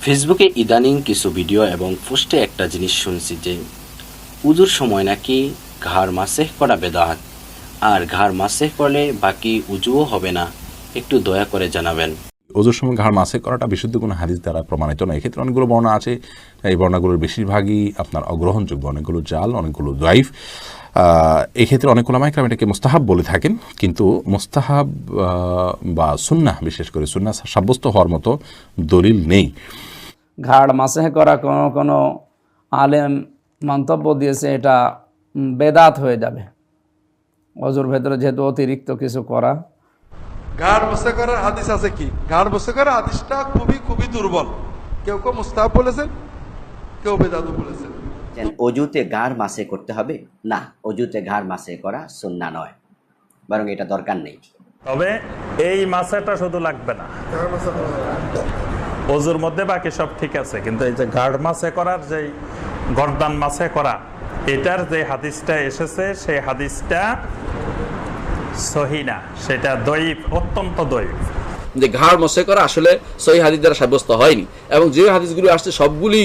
ফেসবুকে ইদানিং কিছু ভিডিও এবং পোস্টে একটা জিনিস শুনছি যে উজুর সময় নাকি ঘাড় মাসেহ করা বেদাত, আর ঘাড় মাসেহ করলে বাকি উজুও হবে না। একটু দয়া করে জানাবেন। ওজুর সময় ঘাড় মাসেহ করাটা বিশুদ্ধ কোনো হাদিস দ্বারা প্রমাণিত নয়। এক্ষেত্রে অনেকগুলো বর্ণনা আছে, এই বর্ণনাগুলোর বেশিরভাগই আপনার অগ্রহণযোগ্য, অনেকগুলো জাল, অনেকগুলো দাইফ। এক্ষেত্রে অনেক উলামায়ে কেরাম এটাকে মুস্তাহাব বলে থাকেন, কিন্তু মুস্তাহাব বা সুন্নাহ, বিশেষ করে সুন্নাহ সাব্যস্ত হওয়ার মতো দলিল নেই। ঘাড় মাসেহ করা কোনো কোনো আলেম মন্তব্য দিয়েছে এটা বেদাত হয়ে যাবে। অজুর ভেতরে যেহেতু অতিরিক্ত কিছু করা। ঘাড় বসে করার হাদিস আছে কি? ঘাড় বসে করার হাদিসটা খুবই খুবই দুর্বল। কেউ কেউ মুস্তাহাব বলেছেন, কেউ বেদাতও বলেছেন। অজুতে ঘাড় মাসে করতে হবে না, অজুতে ঘাড় মাসে করা সুন্নাহ নয়, বরং এটা দরকার নেই। তবে এই মাসাটা শুধু লাগবে না, অজুর মধ্যে বাকি সব ঠিক আছে, কিন্তু এই যে ঘাড় মাসে করার, যে গর্দান মাসে করা, এটার যে হাদিসটা এসেছে সেই হাদিসটা সহিহ না, সেটা দয়ীফ, অত্যন্ত দয়ীফ। যে ঘাড় মসে করা আসলে সহিহ হাদিস দ্বারা সাব্যস্ত হয়নি, এবং যে হাদিসগুলো আসছে সবগুলি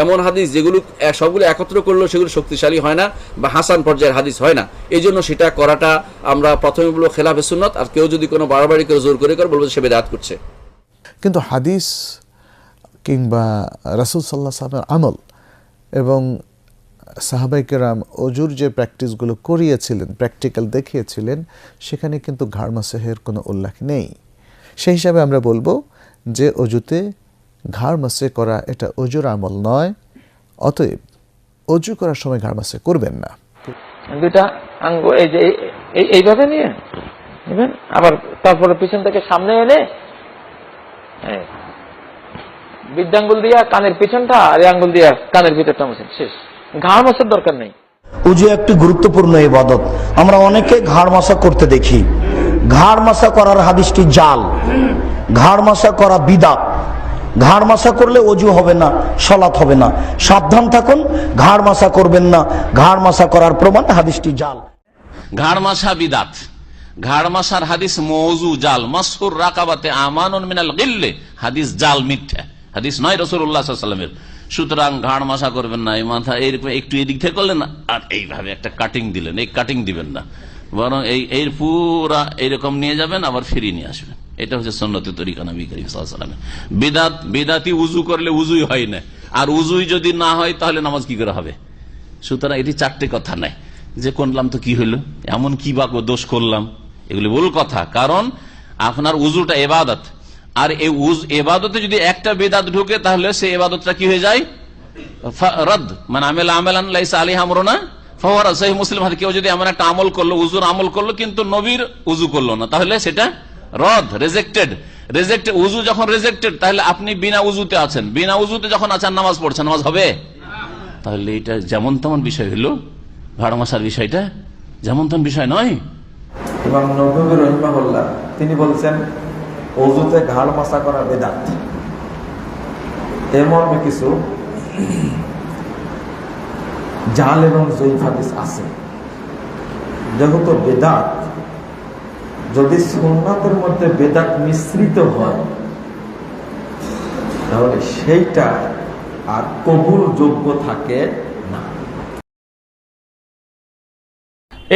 এমন হাদিস যেগুলো সবগুলো একত্র করলেও সেগুলো শক্তিশালী হয় না বা হাসান পর্যায়ের হাদিস হয় না। এই জন্য সেটা করাটা আমরা প্রথমে বলবো খেলাফে সুন্নত, আর কেউ যদি কোনো বাড়াবাড়ি করে জোর করে বলবো সে বেদাত করছে। কিন্তু হাদিস কিংবা রাসূল সাল্লাল্লাহু আলাইহি ওয়াসাল্লামের আমল এবং সাহাবায়ে কেরাম অজুর যে প্র্যাকটিসগুলো করিয়েছিলেন, প্র্যাকটিক্যাল দেখিয়েছিলেন, সেখানে কিন্তু ঘাড় মাসেহের কোনো উল্লেখ নেই। সেই হিসাবে আমরা বলবো যে অজুতে ঘাড় মাসে করা এটা অজুর আমল নয়, অতএব অজু করার সময় ঘাড় মাসে করবেন না। দুইটা আঙ্গুল এই যে এইভাবে নিয়ে নেবেন, আবার তারপরে পিছন থেকে সামনে এনে বৃদ্ধাঙ্গুল দিয়া কানের পিছনটা আর এই আঙ্গুল দিয়া কানের ভিতরটা মুছেন, শেষ। ঘাড় মাসার দরকার নেই। উজু একটি গুরুত্বপূর্ণ ইবাদত। আমরা অনেকে ঘাড় মাসা করতে দেখি। ঘাড় মাসা করার হাদিসটি জাল, ঘাড় মাসা করা বিদআত। ঘাড় মাসা করলে অজু হবে না, সালাত হবে না। সাবধান থাকুন, ঘাড় মাসা করবেন না। ঘাড় মাসা করার প্রমাণ হাদিসটি জাল। ঘাড় মাসা বিদাত, ঘাড় মাসার হাদিস মওযু, জাল। মাসহুর রাকাবাতে আমানুন মিনাল গিল্লে, হাদিস জাল, মিথ্যা হাদিস নয় রাসূলুল্লাহ সাল্লাল্লাহু আলাইহি ওয়াসাল্লামের। সুতরাং ঘাড় মাসা করবেন না, এই মাথা এইরকম একটু এদিক থেকে করলেন না আর এইভাবে একটা কাটিং দিলেন, এই কাটিং দিবেন না, বরং এই পুরা এইরকম নিয়ে যাবেন, আবার ফিরিয়ে নিয়ে আসবেন। এটা হচ্ছে সুন্নতি তরিকা নবী করিম সাল্লাল্লাহু আলাইহি ওয়াসাল্লামের। বিদাত, বিদাতি উজু করলে উজুই হয় না, আর উজুই যদি না হয় তাহলে নামাজ কি করে হবে? সুতরাং এটি চারটে কথা নাই যে করলাম তো কি হইলো, এমন কি বা দোষ করলাম, এগুলি ভুল কথা। কারণ আপনার উজুটা ইবাদত, আর এই ইবাদতে যদি একটা বেদাত ঢুকে তাহলে সেই ইবাদতটা কি হয়ে যায়? রদ। মানে আমেল আমেলান লাইসা আলাইহি আমরুনা ফাহুয়া রাদ। সহিহ মুসলিম হাদিস, কেউ যদি এমন একটা আমল করলো, উজুর আমল করলো, কিন্তু নবীর উজু করলো না, তাহলে সেটা রদ, রেজেক্টেড। রেজেক্টেড উজু যখন রেজেক্টেড, তাহলে আপনি বিনা উজুতে আছেন, বিনা উজুতে যখন আছেন নামাজ পড়ছেন, নামাজ হবে? তাহলে এটা যেমন তেমন বিষয় হলো, ঘাড় মাসার বিষয়টা যেমন তেমন বিষয় নয়। ইমাম নববী রাহিমাহুল্লাহ তিনি বলছেন ওযুতে ঘাড় মাসা করা বেদাত। এর মর্মে কিছু জাল এবং যঈফ হাদিস আছে। যেহেতু বেদাত, যদি সুন্নাতের মধ্যে বেদাত মিশ্রিত হয় তাহলে সেইটা আর কবুল যোগ্য থাকে না।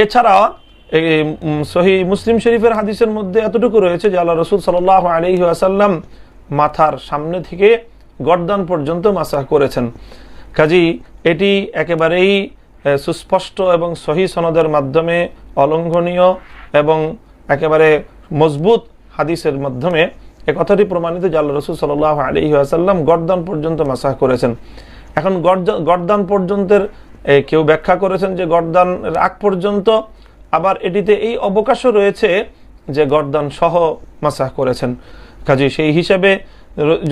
এছাড়া সহিহ মুসলিম শরীফের হাদিসের মধ্যে এতটুকু রয়েছে যে আল্লাহ রাসূল সাল্লাল্লাহু আলাইহি ওয়াসাল্লাম মাথার সামনে থেকে গর্দান পর্যন্ত মাসাহ করেছেন। কাজী এটি একেবারেই সুস্পষ্ট এবং সহিহ সনদের মাধ্যমে অলঙ্ঘনীয় এবং একেবারে মজবুত হাদিসের মাধ্যমে এ কথাটি প্রমাণিত যে আল্লাহ রাসূল সাল্লাল্লাহু আলাইহি ওয়াসাল্লাম গর্দান পর্যন্ত মাসাহ করেছেন। এখন গর্দান পর্যন্তের কেউ ব্যাখ্যা করেছেন যে গর্দানের আগ পর্যন্ত, আবার এটিতে এই অবকাশও রয়েছে যে গর্দান সহ মাসাহ করেছেন। কাজে সেই হিসাবে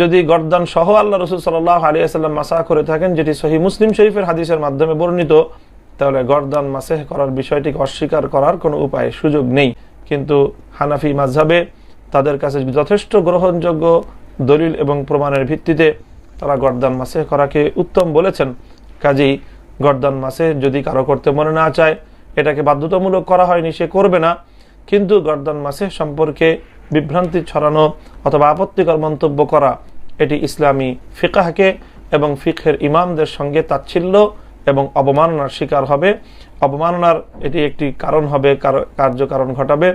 যদি গর্দান সহ আল্লাহ রাসূল সাল্লাল্লাহু আলাইহি ওয়াসাল্লাম মাসাহ করে থাকেন, যেটি সহিহ মুসলিম শরীফের হাদিসের মাধ্যমে বর্ণিত, তাহলে গর্দান মাসাহ করার বিষয়টিকে অস্বীকার করার কোনো উপায়, সুযোগ নেই। কিন্তু হানাফি মাযহাবে তাদের কাছে যথেষ্ট গ্রহণযোগ্য দলিল এবং প্রমাণের ভিত্তিতে তারা গর্দান মাসাহ করাকে উত্তম বলেছেন। কাজেই গর্দান মাসাহ যদি কারো করতে মনে না চায়, এটাকে বাধ্যতামূলক করা হয়নি, সে করবে না। কিন্তু গর্দান মাসাহ সম্পর্কে বিভ্রান্তি ছড়ানো অথবা আপত্তিকর মন্তব্য করা, এটি ইসলামী ফিকাহকে এবং ফিকহের ইমামদের সঙ্গে তাচ্ছিল্য এবং অবমাননার শিকার হবে। অবমাননার এটি একটি কারণ হবে, কার্যকারণ ঘটাবে।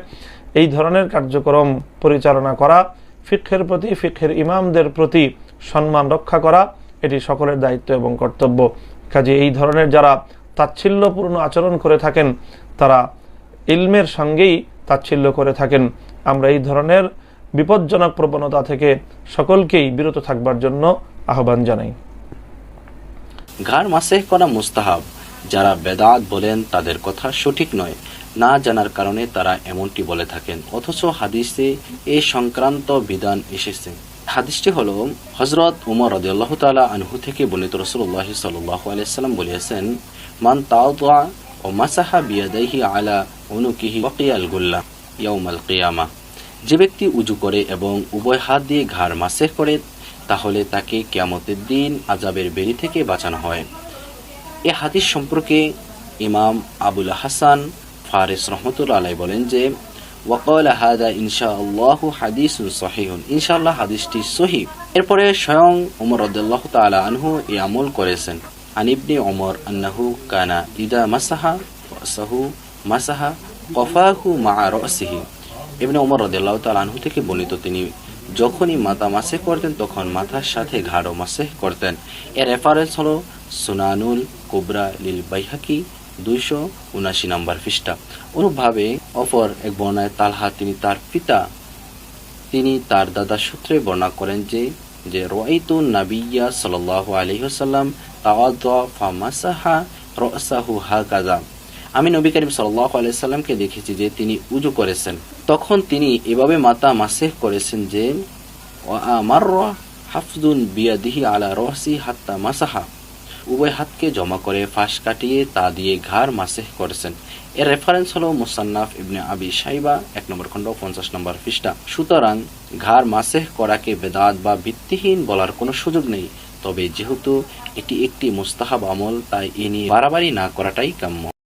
এই ধরনের কার্যক্রম পরিচালনা করা, ফিকহের প্রতি, ফিকহের ইমামদের প্রতি সম্মান রক্ষা করা, এটি সকলের দায়িত্ব এবং কর্তব্য। কাজে এই ধরনের যারা তাচ্ছিল্যপূর্ণ আচরণ করে থাকেন তারা ইলমের সঙ্গেই তাচ্ছিল্য করে থাকেন। আমরা এই ধরনের বিপজ্জনক প্রবণতা থেকে সকলকেই বিরত থাকবার জন্য আহ্বান জানাই। ঘাড় মাসেহ করা মুস্তাহাব। যারা বেদাত বলেন তাদের কথা সঠিক নয়, না জানার কারণে তারা এমনটি বলে থাকেন, অথচ হাদিসে এই সংক্রান্ত বিধান এসেছে। হাদিসটি হল হযরত উমর রাদিয়াল্লাহু তাআলা আনহু থেকে বর্ণিত। রাসূলুল্লাহ সাল্লাল্লাহু আলাইহি ওয়াসাল্লাম বলেছেন, মান তাওয়া ও মাসাহা বিয়াদাইহি আলা উনুকিহি ওয়াকিয়াল গুল্লা ইয়াউমাল কিয়ামা। যে ব্যক্তি উজু করে এবং উভয় হাত দিয়ে ঘাড় মাসেহ করে তাহলে তাকে কিয়ামতের দিন আযাবের বেড়ি থেকে বাঁচানো হয়। এ হাদিস সম্পর্কে ইমাম আবুল হাসান ফারিস রাহমাতুল্লাহ আলাইহি বলেন যে, ওয়াকাল হাদা ইনশাআল্লাহু হাদিসুন সহিহুন, ইনশাআল্লাহ হাদিসটি সহিহ। এরপরে স্বয়ং ওমর রাদিয়াল্লাহু তাআলা আনহু এই আমল করেছেন। আন ইবনে ওমর আন্নাহু কানা ইদা মাসাহা রাসাহু মাসাহা কফাহু মা রাসিহি। ইবনে ওমর রাদিয়াল্লাহু তাআলা আনহু থেকে বর্ণিত, তিনি যখনই মাথা মাসেহ করতেন তখন মাথার সাথে ঘাড়ও মাসেহ করতেন। এর রেফারেন্স হলো সুনানুল কুবরা লিল বাইহাকি 279 নম্বর পৃষ্ঠা। অনুভাবে অপর এক বর্ণায় তালহা তিনি তার দাদা সূত্রে বর্ণনা করেন যে রাআইতু নাবিয়্যা সাল্লাল্লাহু আলাইহি ওয়াসাল্লাম তাওয়াদ্দা ফামাসাহা রাসাহু হাকাযা। আমি নবী করিম সাল্লাল্লাহু আলাইহি ওয়াসাল্লামকে দেখেছি যে তিনি উযু করেছেন, তখন তিনি এভাবে মাথা মাসেহ করেছেন যে ওয়া আমাররা হাফদুন বিয়াদিহি আলা রাসি হাত্তা মাসাহা, উভয় হাতকে জমা করে ফাঁস কাটিয়ে তা দিয়ে ঘাড় মাসেহ করেছেন। এর রেফারেন্স হলো মুসান্নাফ ইবনে আবি শাইবা 1 নম্বর খণ্ড 50 নম্বর পৃষ্ঠা। সুতরাং ঘাড় মাসেহ করাকে বেদাত বা ভিত্তিহীন বলার কোনো সুযোগ নেই। তবে যেহেতু এটি একটি মুস্তাহাব আমল, তাই এ নিয়ে বাড়াবাড়ি না করাটাই কাম্য।